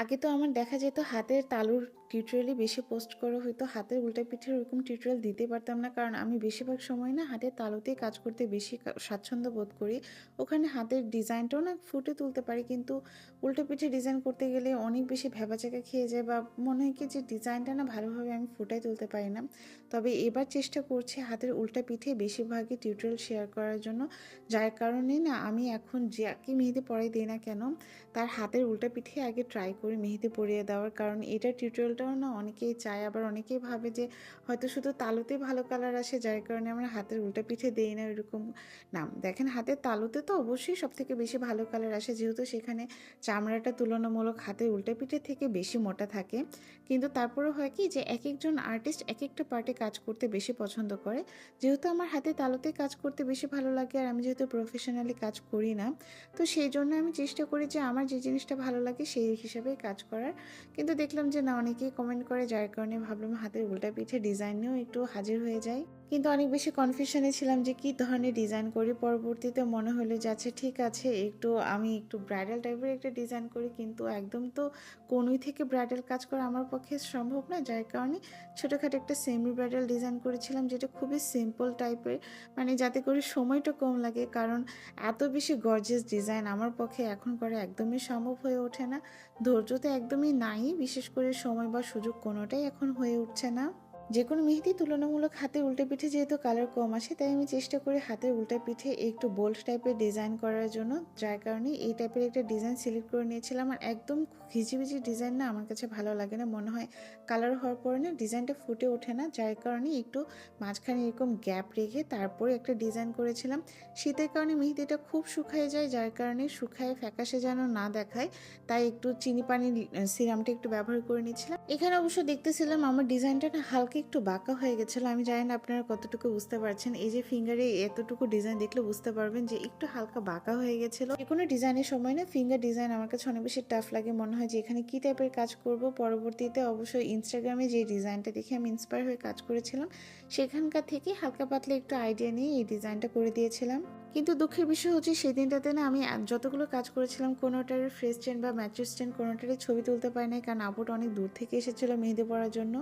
আগে তো আমার দেখা যেত হাতের তালুর টিউটোরিয়ালই বেশি পোস্ট করা হইতো। হাতের উল্টা পিঠের ওরকম টিউটোরিয়াল দিতে পারতাম না। কারণ আমি বেশিরভাগ সময় না হাতের তালুতেই কাজ করতে বেশি স্বাচ্ছন্দ্য বোধ করি। ওখানে হাতের ডিজাইনটাও না ফুটে তুলতে পারি, কিন্তু উল্টা পিঠে ডিজাইন করতে গেলে অনেক বেশি ভ্যাবাচ্যাকা খেয়ে যায়, বা মনে হয় কি যে ডিজাইনটা না ভালোভাবে আমি ফুটাই তুলতে পারি না। তবে এবার চেষ্টা করছি হাতের উল্টা পিঠে বেশিরভাগই টিউটোরিয়াল শেয়ার করার জন্য। যার কারণে না আমি এখন যাকে মেহেদি পরাই দিই না কেন, তার হাতের উল্টা পিঠে আগে ট্রাই করি মেহেদি পরিয়ে দেওয়ার। কারণ এটার টিউটোরিয়ালটাও না অনেকেই চায়, আবার অনেকেই ভাবে যে হয়তো শুধু তালুতে ভালো কালার আসে, যার কারণে আমরা হাতের উল্টা পিঠে দেই না, এরকম না। দেখেন, হাতের তালুতে তো অবশ্যই সব থেকে বেশি ভালো কালার আসে, যেহেতু সেখানে চামড়াটা তুলনামূলক হাতের উল্টা পিঠে থেকে বেশি মোটা থাকে। কিন্তু তারপরে হয় কি যে এক একজন আর্টিস্ট এক একটা পার্টে কাজ করতে বেশি পছন্দ করে। যেহেতু আমার হাতে তালুতে কাজ করতে বেশি ভালো লাগে, আর আমি যেহেতু প্রফেশনালি কাজ করি না, তো সেই জন্য আমি চেষ্টা করি যে আমার যে জিনিসটা ভালো লাগে সেই হিসাবেই কাজ করার। কিন্তু দেখলাম যে না, অনেকেই কমেন্ট করে, যার কারণে ভাবলাম হাতের উল্টা পিঠে ডিজাইন নিয়েও একটু হাজির হয়ে যাই। কিন্তু অনেক বেশি কনফিউশনে ছিলাম যে কী ধরনের ডিজাইন করি। পরবর্তীতে মনে হলো যে আচ্ছা ঠিক আছে, আমি একটু ব্রাইডাল টাইপের একটা ডিজাইন করি। কিন্তু একদম তো কোনোই থেকে ব্রাইডাল কাজ করা আমার পক্ষে সম্ভব না, যার কারণে ছোটোখাটো একটা সেমি ব্রাইডাল ডিজাইন করেছিলাম, যেটা খুবই সিম্পল টাইপের, মানে যাতে করে সময়টা কম লাগে। কারণ এত বেশি গর্জিয়াস ডিজাইন আমার পক্ষে এখন করা একদমই সম্ভব হয়ে ওঠে না। ধৈর্য তো একদমই নাই, বিশেষ করে সময় বা সুযোগ কোনোটাই এখন হয়ে উঠছে না। যে কোনো মেহেদি তুলনামূলক হাতের উল্টা পিঠে যেহেতু কালার কম আসে, তাই আমি চেষ্টা করি হাতের উল্টা পিঠে একটু বোল্ড টাইপের ডিজাইন করার জন্য। যার কারণে এই টাইপের একটা ডিজাইন সিলেক্ট করে নিয়েছিলাম। আর একদম ঘিজিবিজি ডিজাইন না আমার কাছে ভালো লাগে না, মনে হয় কালার হওয়ার পরে না ডিজাইনটা ফুটে ওঠে না। যার কারণে একটু মাঝখানে এরকম গ্যাপ রেখে তারপরে একটা ডিজাইন করেছিলাম। শীতের কারণে মেহেদিটা খুব শুকায় যায়, যার কারণে শুকায় ফ্যাকাশে যেন না দেখায়, তাই একটু চিনি পানি সিরামটা একটু ব্যবহার করে নিচ্ছিলাম। এখানে অবশ্য দেখতেছিলাম আমার ডিজাইনটা না হালকা একটু বাঁকা হয়ে গেছিলো। আমি জানি না আপনারা কতটুকু বুঝতে পারছেন, এই যে ফিঙ্গারে এতটুকু ডিজাইন দেখলে বুঝতে পারবেন যে একটু হালকা বাঁকা হয়ে গেছিলো। যে কোনো ডিজাইনের সময় না ফিঙ্গার ডিজাইন আমার কাছে অনেক বেশি টাফ লাগে, মনে হয় যে এখানে কী টাইপের কাজ করব। পরবর্তীতে অবশ্যই ইনস্টাগ্রামে যে ডিজাইনটা দেখে আমি ইন্সপায়ার হয়ে কাজ করেছিলাম, সেখানকার থেকে হালকা পাতলা একটু আইডিয়া নিয়ে এই ডিজাইনটা করে দিয়েছিলাম। কিন্তু দুঃখের বিষয় হচ্ছে সেদিনটাতে না আমি যতগুলো কাজ করেছিলাম কোনোটার ফ্রেশ স্ট্যান্ড বা ম্যাট্রেস স্ট্যান্ড কোনোটারই ছবি তুলতে পারি নাই, কারণ আপুটা অনেক দূর থেকে এসেছিলো মেহেদি পড়ার জন্য।